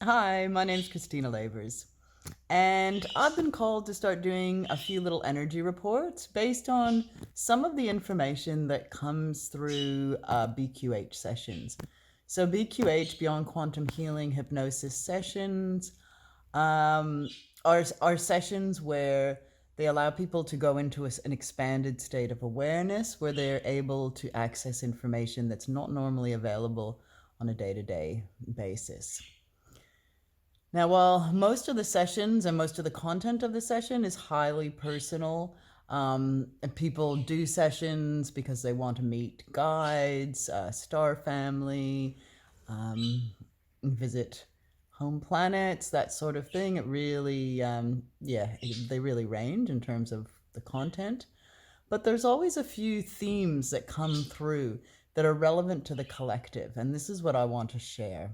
Hi, my name's Christina Lavers, and I've been called to start doing a few little energy reports based on some of the information that comes through BQH sessions. So, BQH, Beyond Quantum Healing Hypnosis sessions, um, are sessions where they allow people to go into an expanded state of awareness where they're able to access information that's not normally available on a day to day basis. Now, while most of the sessions and most of the content of the session is highly personal, and people do sessions because they want to meet guides, star family, visit home planets, that sort of thing. It really, they really range in terms of the content. But there's always a few themes that come through that are relevant to the collective, and this is what I want to share.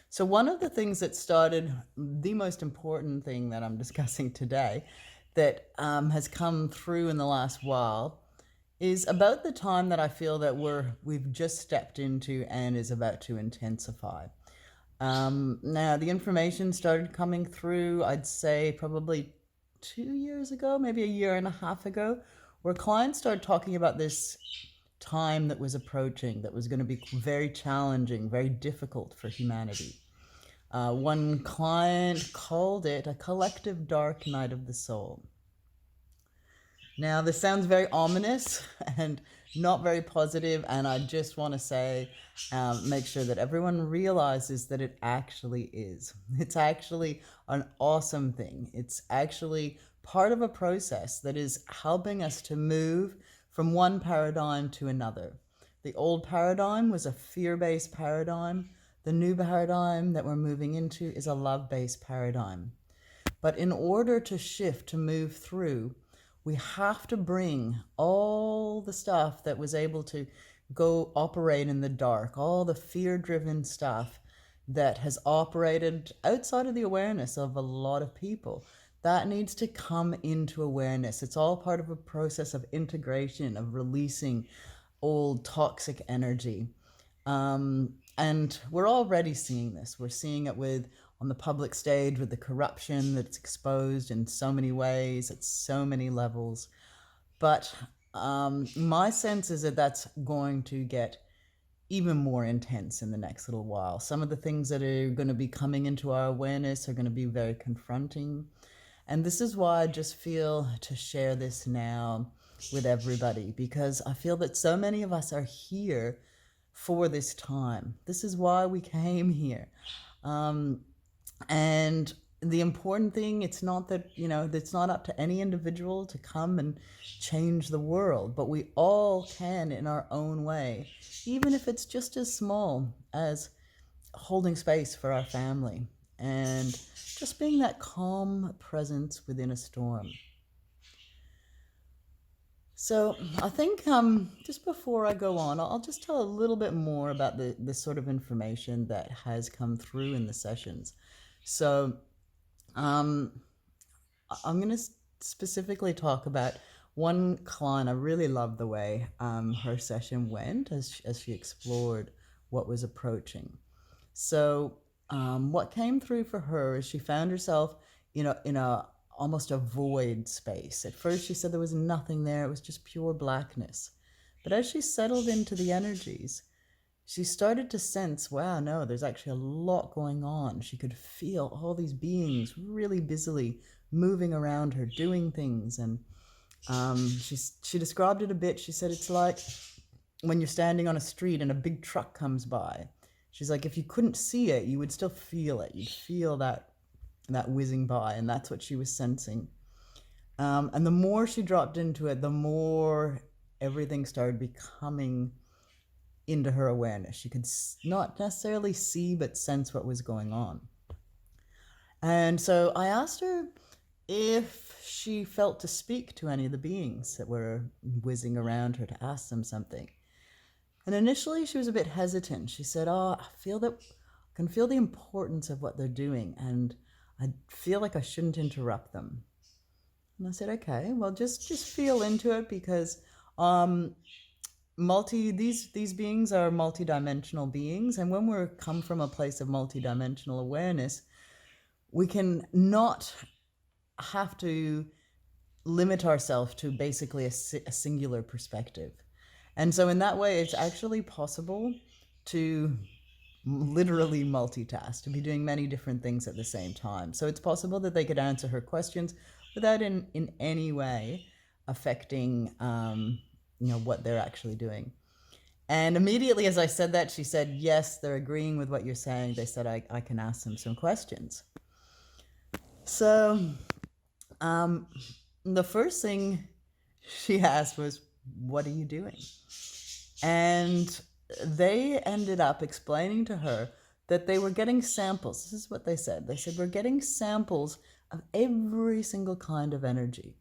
So one of the things that started, the most important thing that I'm discussing today, that has come through in the last while, is about the time that I feel that we've just stepped into and is about to intensify. Now the information started coming through, I'd say probably 2 years ago, maybe a year and a half ago, where clients started talking about this time that was approaching that was going to be very challenging, very difficult for humanity. One client called it a collective dark night of the soul. Now, this sounds very ominous and not very positive, and I just want to say, make sure that everyone realizes that it actually is. It's actually an awesome thing. It's actually part of a process that is helping us to move from one paradigm to another. The old paradigm was a fear-based paradigm. The new paradigm that we're moving into is a love-based paradigm. But in order to shift, to move through, we have to bring all the stuff that was able to go operate in the dark, all the fear-driven stuff that has operated outside of the awareness of a lot of people. That needs to come into awareness. It's all part of a process of integration, of releasing old toxic energy. And we're already seeing this. We're seeing it on the public stage with the corruption that's exposed in so many ways at so many levels. But my sense is that that's going to get even more intense in the next little while. Some of the things that are going to be coming into our awareness are going to be very confronting. And this is why I just feel to share this now with everybody, because I feel that so many of us are here for this time. This is why we came here. And the important thing, it's not that, it's not up to any individual to come and change the world, but we all can in our own way, even if it's just as small as holding space for our family and just being that calm presence within a storm. So I think just before I go on, I'll just tell a little bit more about the sort of information that has come through in the sessions. So I'm going to specifically talk about one client. I really loved the way her session went as she explored what was approaching. So what came through for her is she found herself in a almost a void space. At first she said there was nothing there, it was just pure blackness. But as she settled into the energies, she started to sense, wow, no, there's actually a lot going on. She could feel all these beings really busily moving around her, doing things. And she described it a bit. She said it's like when you're standing on a street and a big truck comes by. She's like, if you couldn't see it, you would still feel it. You'd feel that whizzing by, and that's what she was sensing. And the more she dropped into it, the more everything started becoming into her awareness. She could not necessarily see, but sense what was going on. And so I asked her if she felt to speak to any of the beings that were whizzing around her, to ask them something. And initially she was a bit hesitant. She said, I can feel the importance of what they're doing, and I feel like I shouldn't interrupt them. And I said, okay, well, just feel into it, because these beings are multidimensional beings, and when we come from a place of multidimensional awareness, we can not have to limit ourselves to basically a singular perspective. And so in that way, it's actually possible to literally multitask, to be doing many different things at the same time. So it's possible that they could answer her questions without in any way affecting what they're actually doing. And immediately as I said that, she said, yes, they're agreeing with what you're saying. They said I can ask them some questions. So the first thing she asked was, what are you doing? And they ended up explaining to her that they were getting samples. This is what they said. They said, we're getting samples of every single kind of energy.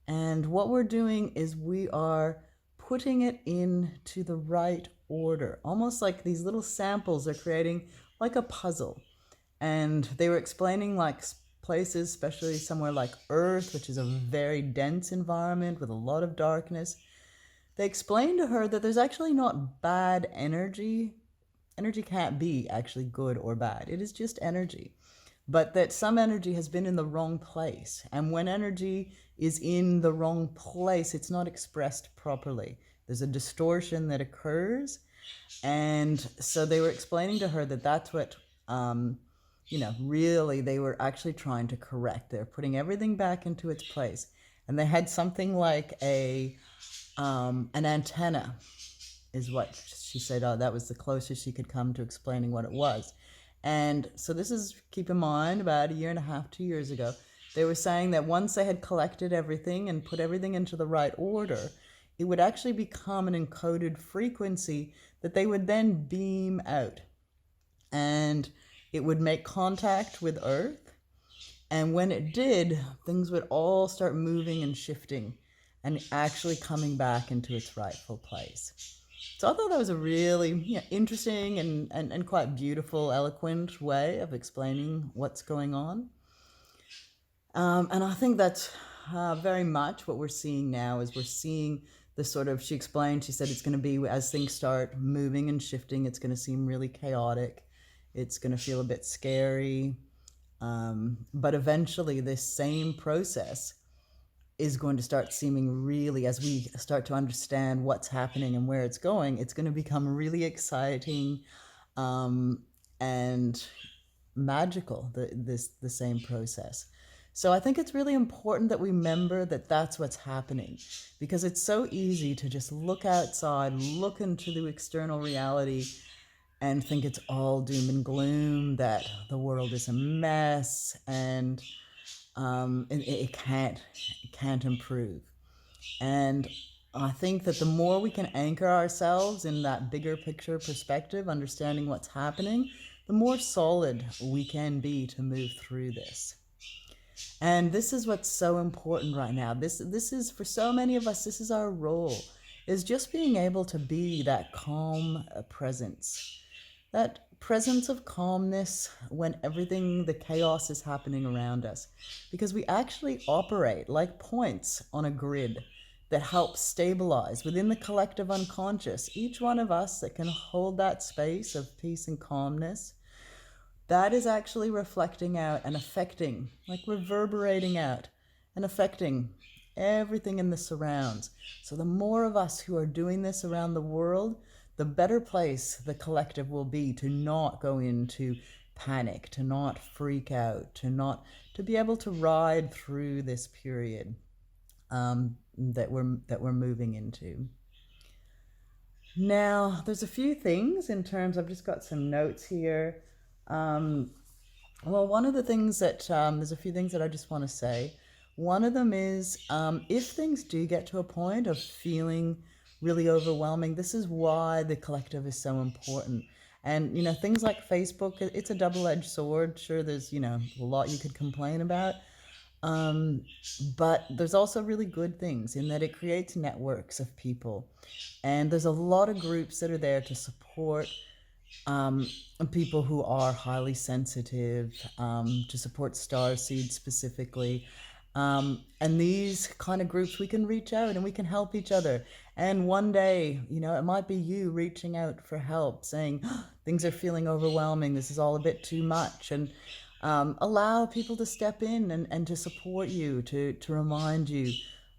And what we're doing is we are putting it into the right order. Almost like these little samples are creating like a puzzle. And they were explaining like places, especially somewhere like Earth, which is a very dense environment with a lot of darkness. They explained to her that there's actually not bad energy. Energy can't be actually good or bad. It is just energy. But that some energy has been in the wrong place. And when energy is in the wrong place, it's not expressed properly. There's a distortion that occurs. And so they were explaining to her that that's what, really they were actually trying to correct. They're putting everything back into its place. And they had something like an antenna, is what she said. Oh, that was the closest she could come to explaining what it was. And so this is, keep in mind, about 1.5 years, 2 years ago, they were saying that once they had collected everything and put everything into the right order, it would actually become an encoded frequency that they would then beam out. And it would make contact with Earth. And when it did, things would all start moving and shifting and actually coming back into its rightful place. So I thought that was a really interesting and quite beautiful, eloquent way of explaining what's going on. And I think that's very much what we're seeing now. Is we're seeing the sort of, she explained, she said it's going to be, as things start moving and shifting, it's going to seem really chaotic. It's going to feel a bit scary. But eventually this same process is going to start seeming really, as we start to understand what's happening and where it's going to become really exciting and magical, the same process. So I think it's really important that we remember that that's what's happening, because it's so easy to just look outside, look into the external reality and think it's all doom and gloom, that the world is a mess and it can't improve. And I think that the more we can anchor ourselves in that bigger picture perspective, understanding what's happening, the more solid we can be to move through this. And this is what's so important right now. This is, for so many of us, this is our role, is just being able to be that calm presence. That presence of calmness when everything, the chaos is happening around us. Because we actually operate like points on a grid that help stabilize within the collective unconscious. Each one of us that can hold that space of peace and calmness, that is actually reflecting out and affecting, like reverberating out and affecting everything in the surrounds. So the more of us who are doing this around the world, the better place the collective will be to not go into panic, to not freak out, to be able to ride through this period that we're moving into. Now, there's a few things in terms, I've just got some notes here. Well, one of the things that, there's a few things that I just want to say. One of them is, if things do get to a point of feeling really overwhelming, this is why the collective is so important. And, things like Facebook, it's a double-edged sword. Sure, there's, a lot you could complain about. But there's also really good things in that it creates networks of people. And there's a lot of groups that are there to support people who are highly sensitive, to support starseed specifically. And these kind of groups, we can reach out and we can help each other. And one day, it might be you reaching out for help, saying, things are feeling overwhelming, this is all a bit too much. And allow people to step in and to support you, to remind you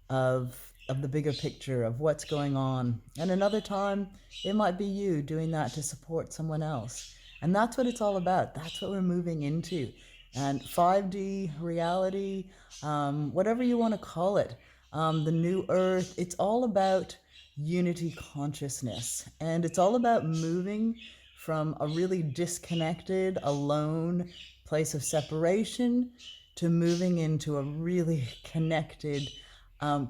of the bigger picture of what's going on. And another time, it might be you doing that to support someone else. And that's what it's all about. That's what we're moving into. And 5D reality, whatever you want to call it, the new earth, it's all about unity consciousness. And it's all about moving from a really disconnected, alone place of separation to moving into a really connected,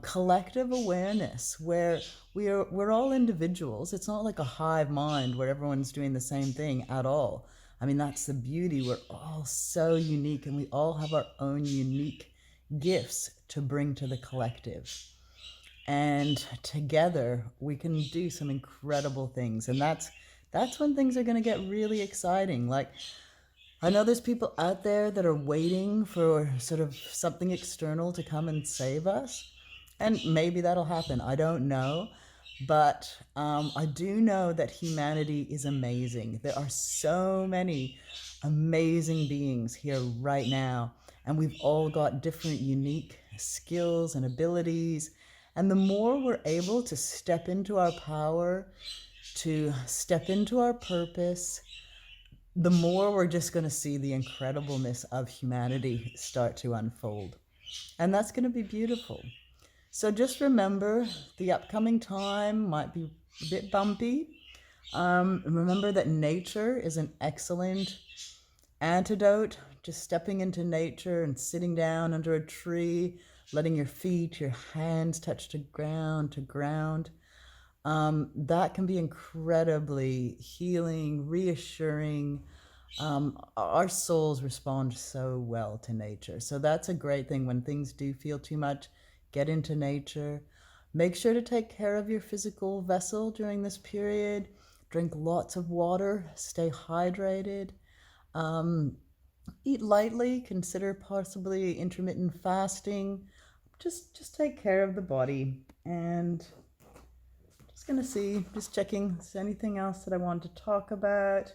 collective awareness where we're all individuals. It's not like a hive mind where everyone's doing the same thing at all. I mean, that's the beauty. We're all so unique and we all have our own unique gifts to bring to the collective. And together we can do some incredible things. And that's when things are going to get really exciting. Like, I know there's people out there that are waiting for sort of something external to come and save us. And maybe that'll happen. I don't know. But I do know that humanity is amazing. There are so many amazing beings here right now. And we've all got different unique skills and abilities. And the more we're able to step into our power, to step into our purpose, the more we're just going to see the incredibleness of humanity start to unfold. And that's going to be beautiful. So just remember, the upcoming time might be a bit bumpy. Remember that nature is an excellent antidote. Just stepping into nature and sitting down under a tree, letting your feet, your hands touch to ground, that can be incredibly healing, reassuring. Our souls respond so well to nature. So that's a great thing. When things do feel too much, get into nature. Make sure to take care of your physical vessel during this period. Drink lots of water. Stay hydrated. Eat lightly. Consider possibly intermittent fasting. Just take care of the body. And just going to see, just checking, is there anything else that I want to talk about?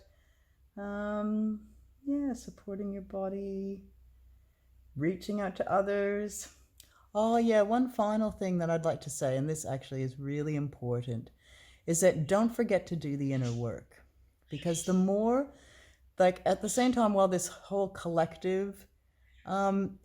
Yeah, supporting your body, reaching out to others. Oh yeah, one final thing that I'd like to say, and this actually is really important, is that don't forget to do the inner work. Because the more, like at the same time while this whole collective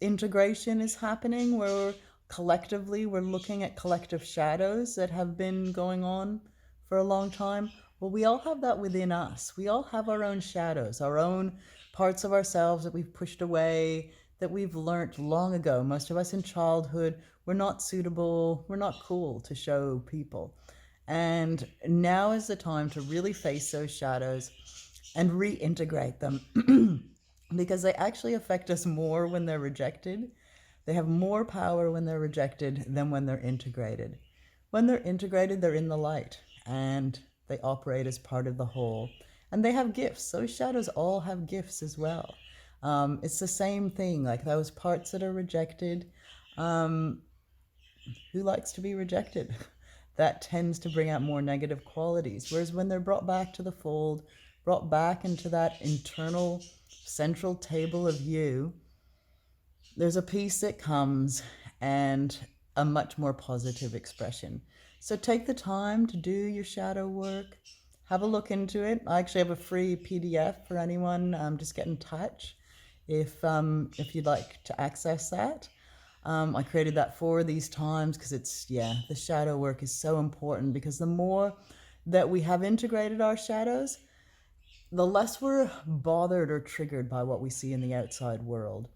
integration is happening, where collectively we're looking at collective shadows that have been going on for a long time, well, we all have that within us. We all have our own shadows, our own parts of ourselves that we've pushed away, that we've learned long ago. Most of us in childhood, we're not suitable, we're not cool to show people. And now is the time to really face those shadows and reintegrate them because they actually affect us more when they're rejected. They have more power when they're rejected than when they're integrated. When they're integrated, they're in the light and they operate as part of the whole. And they have gifts. Those shadows all have gifts as well. It's the same thing, like those parts that are rejected. Who likes to be rejected? That tends to bring out more negative qualities. Whereas when they're brought back to the fold, brought back into that internal central table of you, there's a peace that comes and a much more positive expression. So take the time to do your shadow work. Have a look into it. I actually have a free PDF for anyone. Just get in touch if you'd like to access that. I created that for these times because the shadow work is so important, because the more that we have integrated our shadows, the less we're bothered or triggered by what we see in the outside world.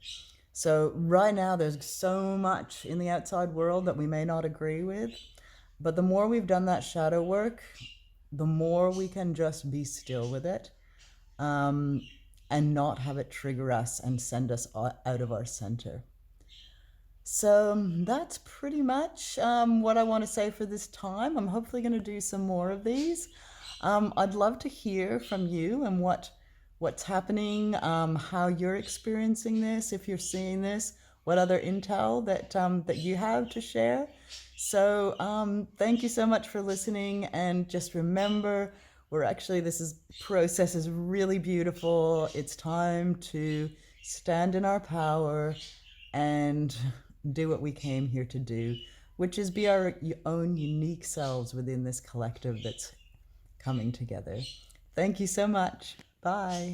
So right now there's so much in the outside world that we may not agree with, but the more we've done that shadow work, the more we can just be still with it, and not have it trigger us and send us out of our center. So that's pretty much what I want to say for this time. I'm hopefully going to do some more of these. I'd love to hear from you and what's happening, how you're experiencing this, if you're seeing this, what other intel that you have to share. So thank you so much for listening, and just remember, we're actually, process is really beautiful. It's time to stand in our power and do what we came here to do, which is be our own unique selves within this collective that's coming together. Thank you so much. Bye.